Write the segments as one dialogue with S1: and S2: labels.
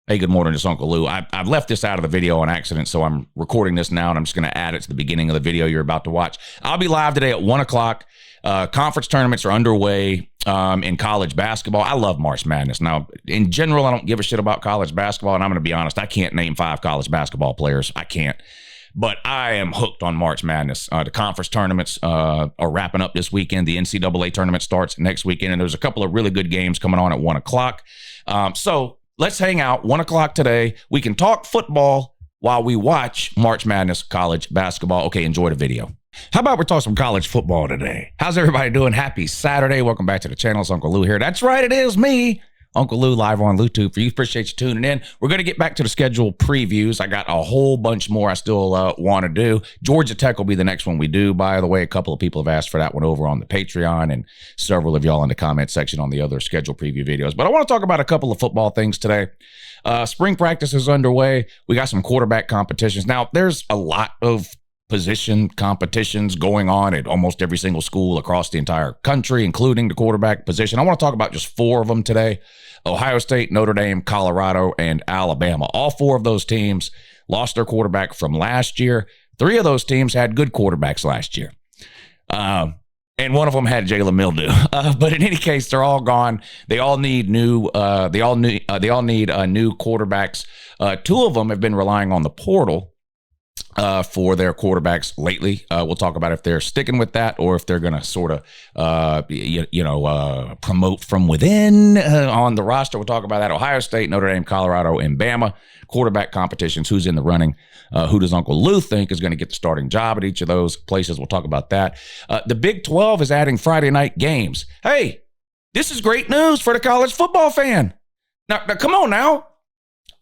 S1: Hey, good morning. It's Uncle Lou. I've left this out of the video on accident, so I'm recording this now, and I'm just going to add it to the beginning of the video you're about to watch. I'll be live today at 1 o'clock. Conference tournaments are underway in college basketball. I love March Madness. Now, in general, I don't give a shit about college basketball, and I'm going to be honest, I can't name 5 college basketball players. I can't. But I am hooked on March Madness. The conference tournaments are wrapping up this weekend. The NCAA tournament starts next weekend, and there's a couple of really good games coming on at 1 o'clock. So let's hang out, 1 o'clock today. We can talk football while we watch March Madness college basketball. Okay, enjoy the video. How about we talk some college football today? How's everybody doing? Happy Saturday. Welcome back to the channel. It's Uncle Lou here. That's right, it is me, Uncle Lou, live on YouTube for you. Appreciate you tuning in. We're going to get back to the schedule previews. I got a whole bunch more I still want to do. Georgia Tech will be the next one we do. By the way, a couple of people have asked for that one over on the Patreon, and several of y'all in the comment section on the other schedule preview videos. But I want to talk about a couple of football things today. Spring practice is underway. We got some quarterback competitions. Now, there's a lot of position competitions going on at almost every single school across the entire country, including the quarterback position. I want to talk about just 4 of them today: Ohio State, Notre Dame, Colorado, and Alabama. All 4 of those teams lost their quarterback from last year. 3 of those teams had good quarterbacks last year. And one of them had Jalen mildew. But in any case, they're all gone. They all need new. They all need new quarterbacks. 2 of them have been relying on the portal for their quarterbacks lately. We'll talk about if they're sticking with that or if they're going to sort of, promote from within on the roster. We'll talk about that. Ohio State, Notre Dame, Colorado, and Bama. Quarterback competitions. Who's in the running? Who does Uncle Lou think is going to get the starting job at each of those places? We'll talk about that. The Big 12 is adding Friday night games. Hey, this is great news for the college football fan. Now come on now.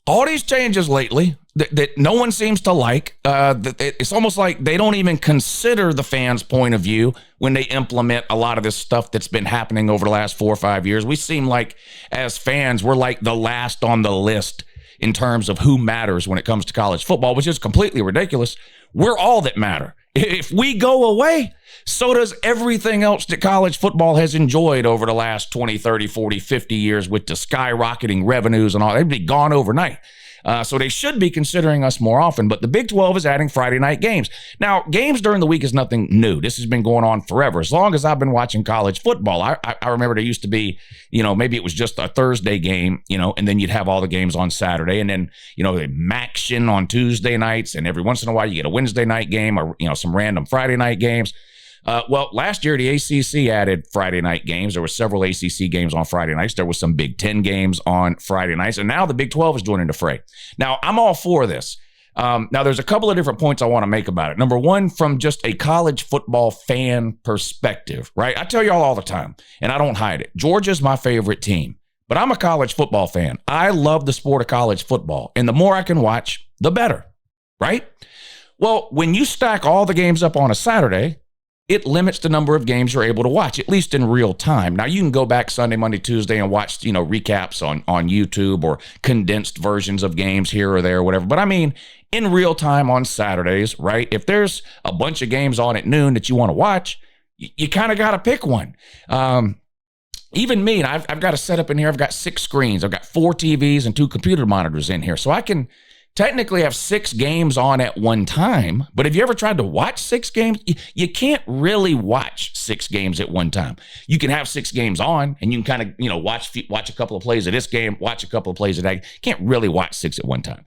S1: All these changes lately that no one seems to like, it's almost like they don't even consider the fans' point of view when they implement a lot of this stuff that's been happening over the last 4 or 5 years. We seem like, as fans, we're like the last on the list in terms of who matters when it comes to college football, which is completely ridiculous. We're all that matter. If we go away, so does everything else that college football has enjoyed over the last 20, 30, 40, 50 years with the skyrocketing revenues and all. They'd be gone overnight. So they should be considering us more often. But the Big 12 is adding Friday night games. Now, games during the week is nothing new. This has been going on forever. As long as I've been watching college football, I remember there used to be, maybe it was just a Thursday game, and then you'd have all the games on Saturday. And then, action on Tuesday nights. And every once in a while, you get a Wednesday night game or, some random Friday night games. Well, last year, the ACC added Friday night games. There were several ACC games on Friday nights. There was some Big Ten games on Friday nights. And now the Big 12 is joining the fray. Now, I'm all for this. Now, there's a couple of different points I want to make about it. Number one, from just a college football fan perspective, right? I tell y'all all the time, and I don't hide it. Georgia's my favorite team, but I'm a college football fan. I love the sport of college football. And the more I can watch, the better, right? Well, when you stack all the games up on a Saturday, it limits the number of games you're able to watch, at least in real time. Now, you can go back Sunday, Monday, Tuesday and watch, recaps on YouTube or condensed versions of games here or there or whatever. But I mean, in real time on Saturdays, right? If there's a bunch of games on at noon that you want to watch, you kind of got to pick one. Even me, and I've got a setup in here. I've got 6 screens. I've got 4 TVs and 2 computer monitors in here. So I can technically have 6 games on at one time, but have you ever tried to watch 6 games? You can't really watch 6 games at one time. You can have 6 games on, and you can kind of, watch a couple of plays of this game, watch a couple of plays of that. You can't really watch 6 at one time.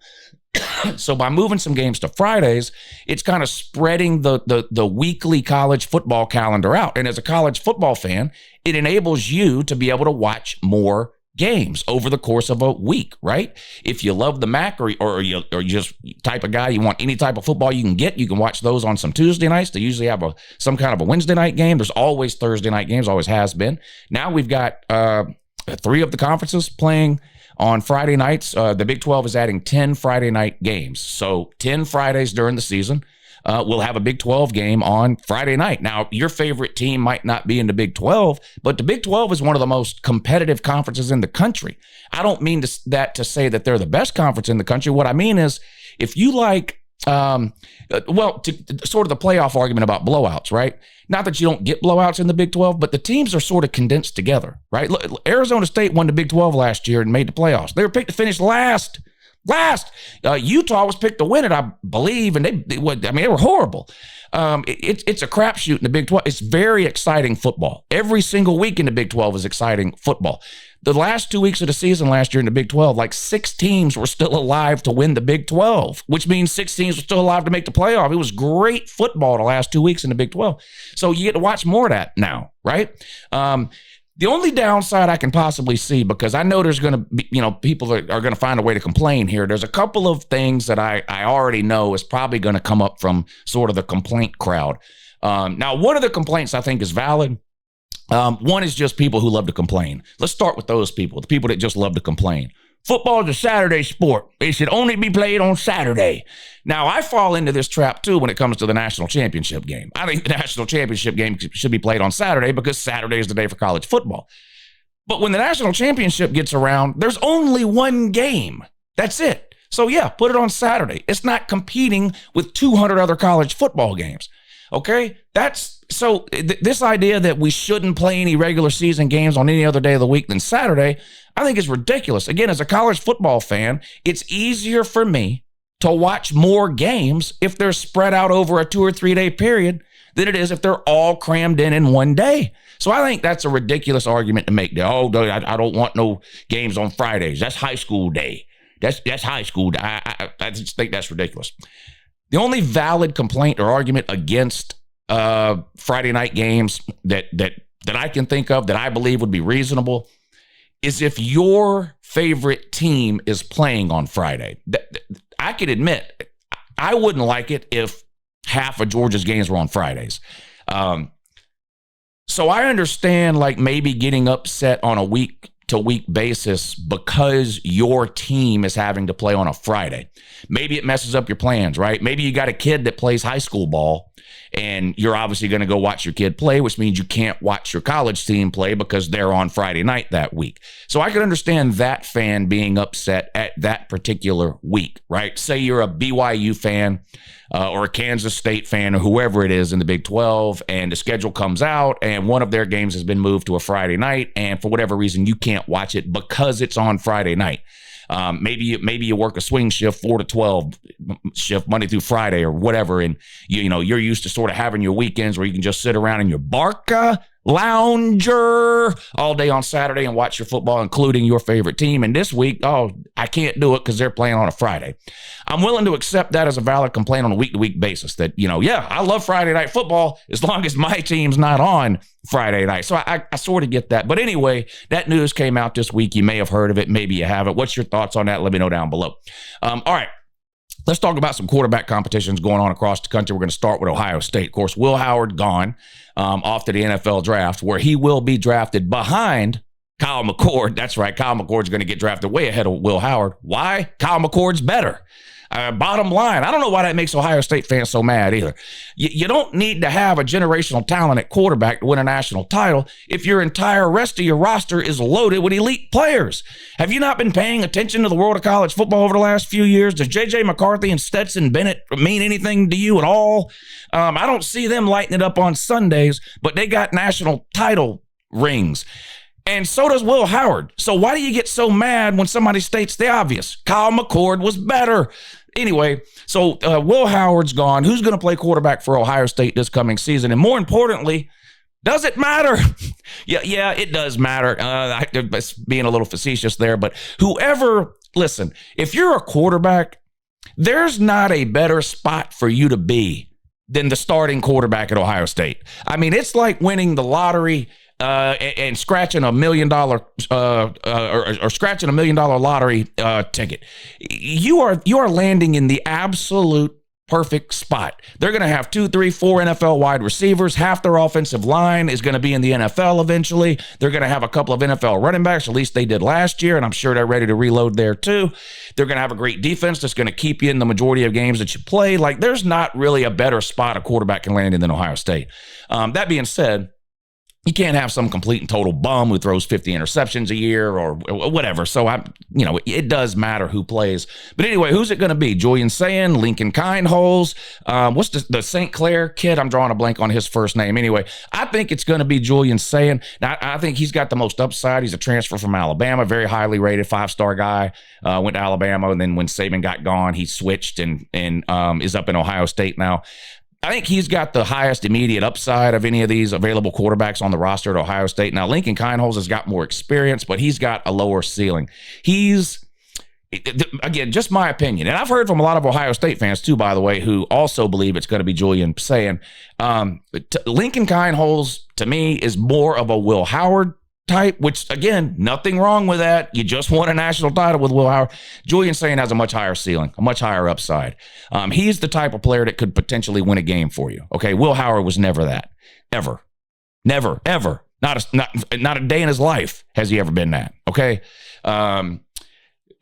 S1: So by moving some games to Fridays, it's kind of spreading the weekly college football calendar out. And as a college football fan, it enables you to be able to watch more games over the course of a week, right? If you love the MAC or you're just type of guy, you want any type of football you can get, you can watch those on some Tuesday nights. They usually have some kind of a Wednesday night game. There's always Thursday night games, always has been. Now we've got 3 of the conferences playing on Friday nights. The Big 12 is adding 10 Friday night games. So 10 Fridays during the season. We'll have a Big 12 game on Friday night. Now, your favorite team might not be in the Big 12, but the Big 12 is one of the most competitive conferences in the country. I don't mean that to say that they're the best conference in the country. What I mean is, if you like, to sort of the playoff argument about blowouts, right? Not that you don't get blowouts in the Big 12, but the teams are sort of condensed together, right? Look, Arizona State won the Big 12 last year and made the playoffs. They were picked to finish last Last. Utah was picked to win it, I believe, and they were horrible. It's a crapshoot in the Big 12. It's very exciting football. Every single week in the Big 12 is exciting football. The last 2 weeks of the season last year in the Big 12, like 6 teams were still alive to win the Big 12, which means 6 teams were still alive to make the playoff. It was great football the last 2 weeks in the Big 12. So you get to watch more of that now, right? The only downside I can possibly see, because I know there's going to be, people are going to find a way to complain here. There's a couple of things that I already know is probably going to come up from sort of the complaint crowd. Now, one of the complaints I think is valid. One is just people who love to complain. Let's start with those people, the people that just love to complain. Football is a Saturday sport. It should only be played on Saturday. Now, I fall into this trap, too, when it comes to the national championship game. I think the national championship game should be played on Saturday because Saturday is the day for college football. But when the national championship gets around, there's only one game. That's it. So, yeah, put it on Saturday. It's not competing with 200 other college football games. Okay? This idea that we shouldn't play any regular season games on any other day of the week than Saturday, I think is ridiculous. Again, as a college football fan, it's easier for me to watch more games if they're spread out over a 2 or 3 day period than it is if they're all crammed in one day. So I think that's a ridiculous argument to make. I don't want no games on Fridays. That's high school day. That's high school day. I just think that's ridiculous. The only valid complaint or argument against Friday night games that I can think of that I believe would be reasonable is if your favorite team is playing on Friday. I can admit I wouldn't like it if half of Georgia's games were on Fridays. So I understand like maybe getting upset on a week-to-week basis because your team is having to play on a Friday. Maybe it messes up your plans, right? Maybe you got a kid that plays high school ball and you're obviously going to go watch your kid play, which means you can't watch your college team play because they're on Friday night that week. So I can understand that fan being upset at that particular week, right? Say you're a BYU fan or a Kansas State fan or whoever it is in the Big 12, and the schedule comes out and one of their games has been moved to a Friday night, and for whatever reason you can't watch it because it's on Friday night. Maybe you work a swing shift, 4 to 12 shift, Monday through Friday or whatever, and you're used to sort of having your weekends where you can just sit around in your Barca lounger all day on Saturday and watch your football, including your favorite team. And this week, I can't do it because they're playing on a Friday. I'm willing to accept that as a valid complaint on a week-to-week basis that, I love Friday night football as long as my team's not on Friday night. So I sort of get that. But anyway, that news came out this week. You may have heard of it. Maybe you haven't. What's your thoughts on that? Let me know down below. All right. Let's talk about some quarterback competitions going on across the country. We're going to start with Ohio State. Of course, Will Howard gone off to the NFL draft, where he will be drafted behind Kyle McCord. That's right. Kyle McCord's going to get drafted way ahead of Will Howard. Why? Kyle McCord's better. Bottom line, I don't know why that makes Ohio State fans so mad either. You don't need to have a generational talent at quarterback to win a national title if your entire rest of your roster is loaded with elite players. Have you not been paying attention to the world of college football over the last few years? Does J.J. McCarthy and Stetson Bennett mean anything to you at all? I don't see them lighting it up on Sundays, but they got national title rings. And so does Will Howard. So why do you get so mad when somebody states the obvious? Kyle McCord was better. Anyway, so Will Howard's gone. Who's going to play quarterback for Ohio State this coming season? And more importantly, does it matter? Yeah, it does matter. I'm being a little facetious there, but listen, if you're a quarterback, there's not a better spot for you to be than the starting quarterback at Ohio State. I mean, it's like winning the lottery and scratching $1 million or scratching $1 million lottery ticket. You are landing in the absolute perfect spot. They're going to have 2, 3, 4 NFL wide receivers. Half their offensive line is going to be in the NFL eventually. They're going to have a couple of NFL running backs, at least they did last year, and I'm sure they're ready to reload there too. They're going to have a great defense that's going to keep you in the majority of games that you play. Like, there's not really a better spot a quarterback can land in than Ohio State. That being said, You can't have some complete and total bum who throws 50 interceptions a year or whatever. So it does matter who plays. But anyway, who's it going to be? Julian Sayin, Lincoln Kindholes, what's the St. Clair kid? I'm drawing a blank on his first name. Anyway, I think it's going to be Julian Sayin. Now, I think he's got the most upside. He's a transfer from Alabama, very highly rated, 5-star guy. Went to Alabama, and then when Saban got gone, he switched and is up in Ohio State now. I think he's got the highest immediate upside of any of these available quarterbacks on the roster at Ohio State. Now, Lincoln Kindholes has got more experience, but he's got a lower ceiling. He's, again, just my opinion. And I've heard from a lot of Ohio State fans, too, by the way, who also believe it's going to be Julian Sayin. Lincoln Kindholes, to me, is more of a Will Howard type, which, again, nothing wrong with that. You just won a national title with Will Howard. Julian Sayin has a much higher ceiling, a much higher upside. He's the type of player that could potentially win a game for you. Okay, Will Howard was never that. Ever. Never, ever. Not a day in his life has he ever been that. Okay?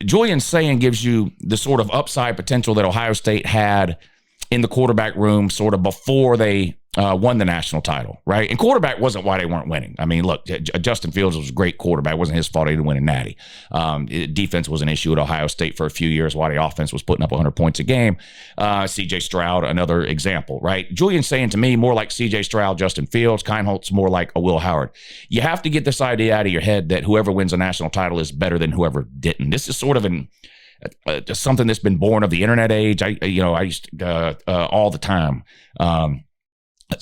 S1: Julian Sayin gives you the sort of upside potential that Ohio State had in the quarterback room sort of before they won the national title, right? And quarterback wasn't why they weren't winning. I mean, look, Justin Fields was a great quarterback. It wasn't his fault he didn't win a natty. Defense was an issue at Ohio State for a few years while the offense was putting up 100 points a game. C.J. Stroud, another example, right? Julian Sayin, to me, more like C.J. Stroud, Justin Fields. Kindholtz more like a Will Howard. You have to get this idea out of your head that whoever wins a national title is better than whoever didn't. This is sort of something that's been born of the internet age. I used to, all the time.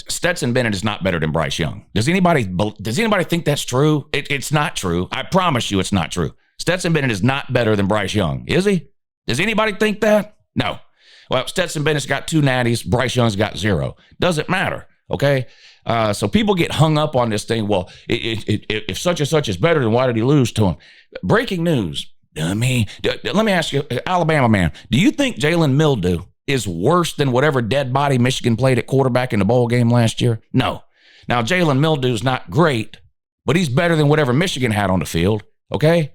S1: Stetson Bennett is not better than Bryce Young. Does anybody think that's true? It's not true. I promise you it's not true. Stetson Bennett is not better than Bryce Young. Is he? Does anybody think that? No. Well, Stetson Bennett's got 2 natties. Bryce Young's got 0. Doesn't matter. Okay? So people get hung up on this thing. Well, if such and such is better, then why did he lose to him? Breaking news. Let me ask you, Alabama man, do you think Jalen Mildew is worse than whatever dead body Michigan played at quarterback in the bowl game last year? No. Now, Jalen Mildew's not great, but he's better than whatever Michigan had on the field, okay?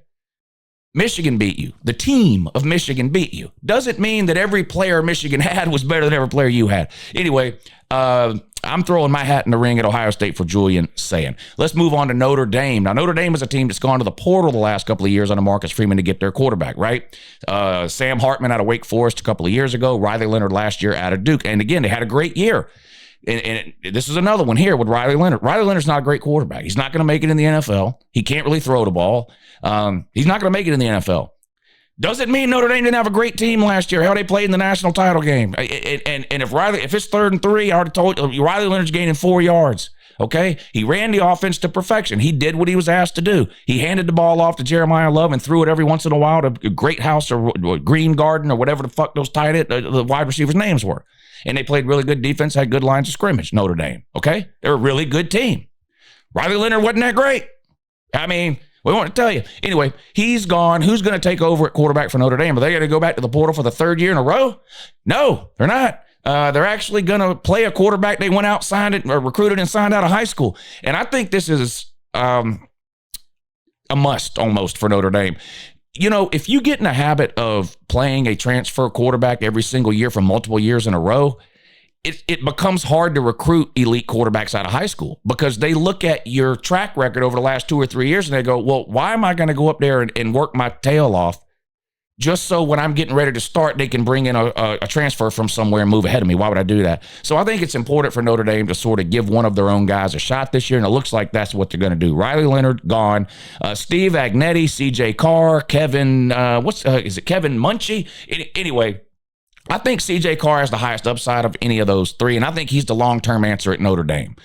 S1: Michigan beat you. The team of Michigan beat you. Doesn't mean that every player Michigan had was better than every player you had. Anyway, I'm throwing my hat in the ring at Ohio State for Julian Sayin. Let's move on to Notre Dame. Now, Notre Dame is a team that's gone to the portal the last couple of years under Marcus Freeman to get their quarterback, right? Sam Hartman out of Wake Forest a couple of years ago, Riley Leonard last year out of Duke. And again, they had a great year. And this is another one here with Riley Leonard. Riley Leonard's not a great quarterback. He's not going to make it in the NFL. He can't really throw the ball. He's not going to make it in the NFL. Doesn't mean Notre Dame didn't have a great team last year. How they played in the national title game. And if it's 3rd and 3, I already told you, Riley Leonard's gaining 4 yards. Okay? He ran the offense to perfection. He did what he was asked to do. He handed the ball off to Jeremiah Love and threw it every once in a while to Great House or Green Garden or whatever the fuck those the wide receivers' names were. And they played really good defense, had good lines of scrimmage, Notre Dame. Okay? They're a really good team. Riley Leonard wasn't that great. I mean, we want to tell you. Anyway, he's gone. Who's going to take over at quarterback for Notre Dame? Are they going to go back to the portal for the 3rd year in a row? No, they're not. They're actually going to play a quarterback they went out, signed it, or recruited and signed out of high school. And I think this is a must almost for Notre Dame. You know, if you get in the habit of playing a transfer quarterback every single year for multiple years in a row, it becomes hard to recruit elite quarterbacks out of high school because they look at your track record over the last 2 or 3 years and they go, well, why am I going to go up there and work my tail off just so when I'm getting ready to start, they can bring in a transfer from somewhere and move ahead of me? Why would I do that? So I think it's important for Notre Dame to sort of give one of their own guys a shot this year, and it looks like that's what they're going to do. Riley Leonard, gone. Steve Agnetti, C.J. Carr, Kevin, is it Kevin Munchie? Anyway, I think C.J. Carr has the highest upside of any of those 3, and I think he's the long-term answer at Notre Dame.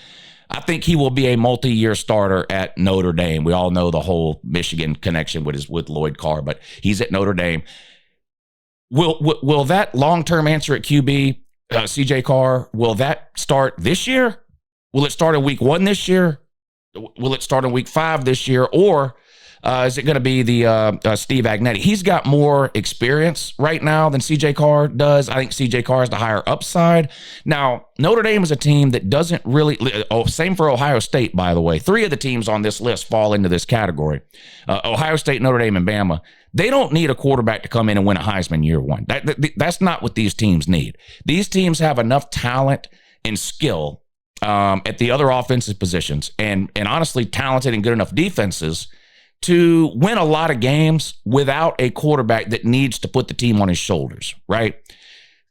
S1: I think he will be a multi-year starter at Notre Dame. We all know the whole Michigan connection with Lloyd Carr, but he's at Notre Dame. Will that long-term answer at QB, C.J. Carr, will that start this year? Will it start in week 1 this year? Will it start in week 5 this year? Or is it going to be the Steve Agnetti? He's got more experience right now than C.J. Carr does. I think C.J. Carr has the higher upside. Now, Notre Dame is a team that doesn't really same for Ohio State, by the way. 3 of the teams on this list fall into this category. Ohio State, Notre Dame, and Bama. They don't need a quarterback to come in and win a Heisman year 1. That's not what these teams need. These teams have enough talent and skill at the other offensive positions and honestly talented and good enough defenses to win a lot of games without a quarterback that needs to put the team on his shoulders, right?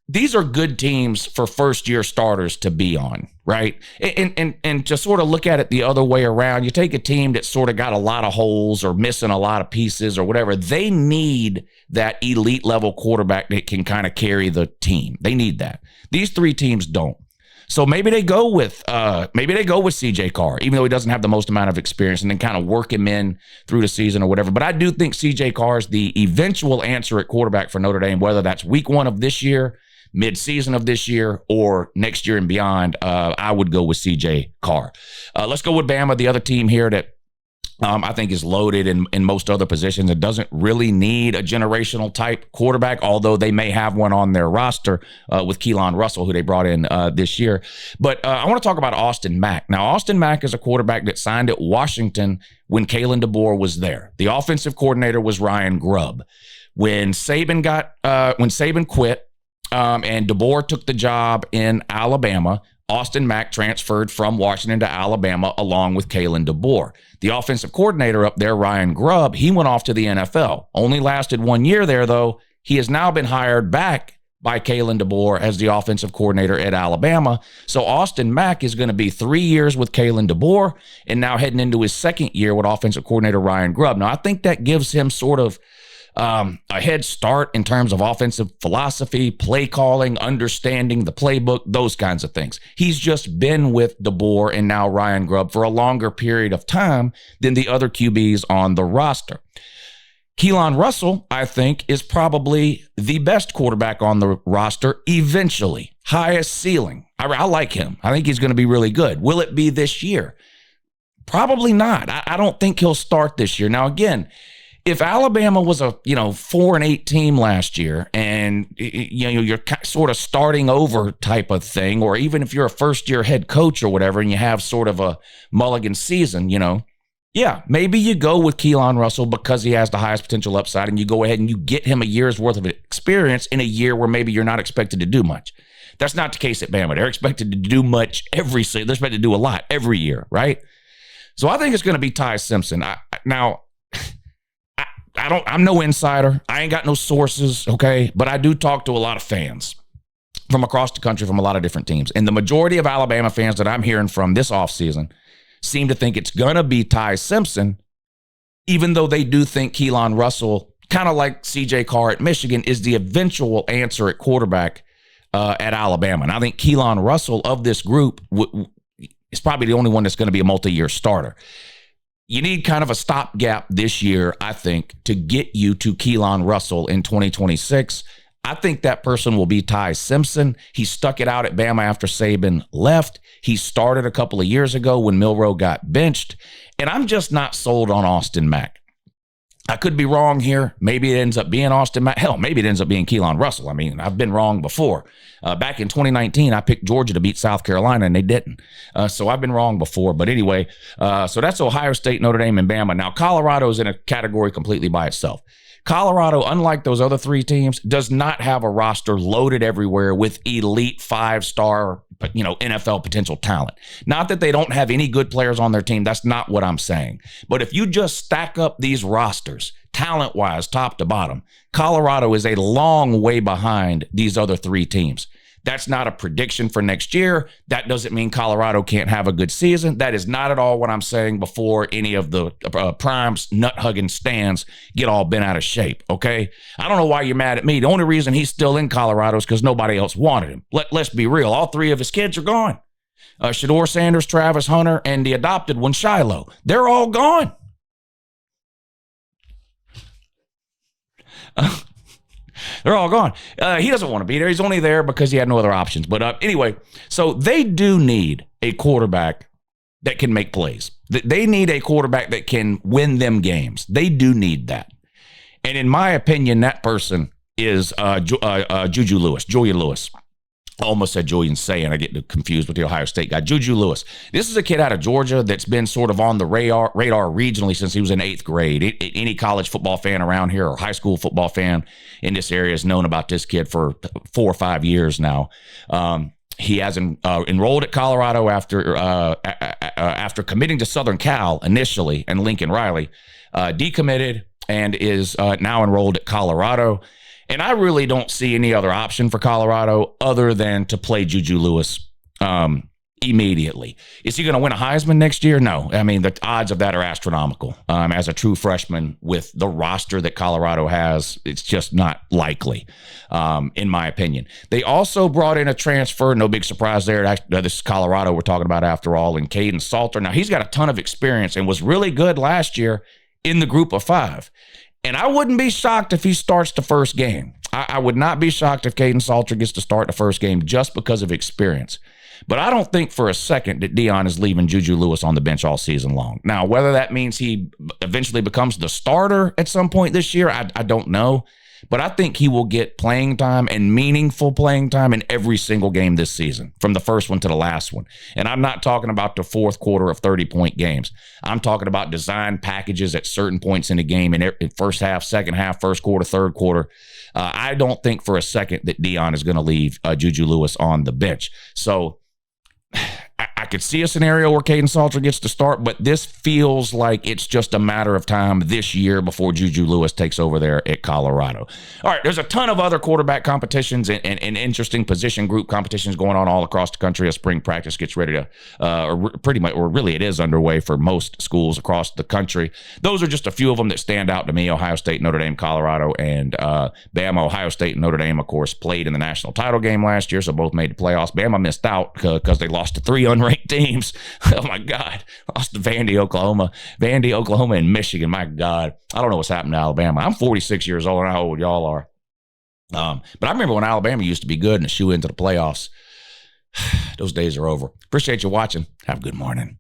S1: These are good teams for first-year starters to be on, right? And to sort of look at it the other way around, you take a team that sort of got a lot of holes or missing a lot of pieces or whatever, they need that elite-level quarterback that can kind of carry the team. They need that. These three teams don't. So maybe they go with CJ Carr, even though he doesn't have the most amount of experience, and then kind of work him in through the season or whatever. But I do think CJ Carr is the eventual answer at quarterback for Notre Dame, whether that's week 1 of this year, mid-season of this year, or next year and beyond. I would go with CJ Carr. Let's go with Bama, the other team here that I think is loaded in most other positions. It doesn't really need a generational type quarterback, although they may have one on their roster with Keelan Russell, who they brought in this year. But I want to talk about Austin Mack. Now, Austin Mack is a quarterback that signed at Washington when Kalen DeBoer was there. The offensive coordinator was Ryan Grubb. When Saban quit and DeBoer took the job in Alabama, Austin Mack transferred from Washington to Alabama along with Kalen DeBoer. The offensive coordinator up there, Ryan Grubb, he went off to the NFL. Only lasted 1 year there, though. He has now been hired back by Kalen DeBoer as the offensive coordinator at Alabama. So Austin Mack is going to be 3 years with Kalen DeBoer and now heading into his second year with offensive coordinator Ryan Grubb. Now, I think that gives him sort of a head start in terms of offensive philosophy, play calling, understanding the playbook, those kinds of things. He's just been with DeBoer and now Ryan Grubb for a longer period of time than the other QBs on the roster. Keelan Russell, I think, is probably the best quarterback on the roster eventually. Highest ceiling. I like him. I think he's going to be really good. Will it be this year? Probably not. I don't think he'll start this year. Now, again, if Alabama was a 4-8 team last year, and you're sort of starting over type of thing, or even if you're a first-year head coach or whatever, and you have sort of a mulligan season, yeah, maybe you go with Keelan Russell because he has the highest potential upside, and you go ahead and you get him a year's worth of experience in a year where maybe you're not expected to do much. That's not the case at Bama. They're expected to do much every season. They're expected to do a lot every year, right? So I think it's going to be Ty Simpson. I'm no insider. I ain't got no sources, okay? But I do talk to a lot of fans from across the country from a lot of different teams. And the majority of Alabama fans that I'm hearing from this offseason seem to think it's going to be Ty Simpson, even though they do think Keelan Russell, kind of like CJ Carr at Michigan, is the eventual answer at quarterback at Alabama. And I think Keelan Russell of this group is probably the only one that's going to be a multi-year starter. You need kind of a stopgap this year, I think, to get you to Keelan Russell in 2026. I think that person will be Ty Simpson. He stuck it out at Bama after Saban left. He started a couple of years ago when Milroe got benched. And I'm just not sold on Austin Mack. I could be wrong here. Maybe it ends up being Austin Mack. Hell, maybe it ends up being Keelan Russell. I mean, I've been wrong before. Back in 2019, I picked Georgia to beat South Carolina, and they didn't. So I've been wrong before. But anyway, so that's Ohio State, Notre Dame, and Bama. Now, Colorado is in a category completely by itself. Colorado, unlike those other three teams, does not have a roster loaded everywhere with elite 5-star, NFL potential talent. Not that they don't have any good players on their team. That's not what I'm saying. But if you just stack up these rosters, talent-wise, top to bottom, Colorado is a long way behind these other three teams. That's not a prediction for next year. That doesn't mean Colorado can't have a good season. That is not at all what I'm saying before any of the Prime's nut-hugging stands get all bent out of shape, okay? I don't know why you're mad at me. The only reason he's still in Colorado is because nobody else wanted him. Let's be real. All three of his kids are gone. Shedeur Sanders, Travis Hunter, and the adopted one, Shiloh. They're all gone. They're all gone. He doesn't want to be there. He's only there because he had no other options. But anyway, so they do need a quarterback that can make plays. They need a quarterback that can win them games. They do need that. And in my opinion, that person is Juju Lewis, Julian Lewis. I almost said Julian Say, and I get confused with the Ohio State guy. Juju Lewis. This is a kid out of Georgia that's been sort of on the radar regionally since he was in 8th grade. Any college football fan around here or high school football fan in this area has known about this kid for 4 or 5 years now. He has enrolled at Colorado after committing to Southern Cal initially and Lincoln Riley, decommitted and is now enrolled at Colorado. And I really don't see any other option for Colorado other than to play Juju Lewis immediately. Is he going to win a Heisman next year? No. I mean, the odds of that are astronomical. As a true freshman with the roster that Colorado has, it's just not likely, in my opinion. They also brought in a transfer, no big surprise there. This is Colorado we're talking about after all, in Caden Salter. Now, he's got a ton of experience and was really good last year in the group of five. And I wouldn't be shocked if he starts the first game. I would not be shocked if Caden Salter gets to start the first game just because of experience. But I don't think for a second that Deion is leaving Juju Lewis on the bench all season long. Now, whether that means he eventually becomes the starter at some point this year, I don't know. But I think he will get playing time and meaningful playing time in every single game this season, from the first one to the last one. And I'm not talking about the fourth quarter of 30-point games. I'm talking about design packages at certain points in the game, in first half, second half, first quarter, third quarter. I don't think for a second that Deion is going to leave Juju Lewis on the bench. So I could see a scenario where Caden Salter gets to start, but this feels like it's just a matter of time this year before Juju Lewis takes over there at Colorado. All right, there's a ton of other quarterback competitions and interesting position group competitions going on all across the country as spring practice gets ready to, or really it is underway for most schools across the country. Those are just a few of them that stand out to me: Ohio State, Notre Dame, Colorado, and Bama. Ohio State and Notre Dame, of course, played in the national title game last year, so both made the playoffs. Bama missed out because they lost to 3 unranked teams. Oh my God. Lost to Vandy, Oklahoma, and Michigan. My God. I don't know what's happened to Alabama. I'm 46 years old. I know how old y'all are. But I remember when Alabama used to be good and shoe into the playoffs. Those days are over. Appreciate you watching. Have a good morning.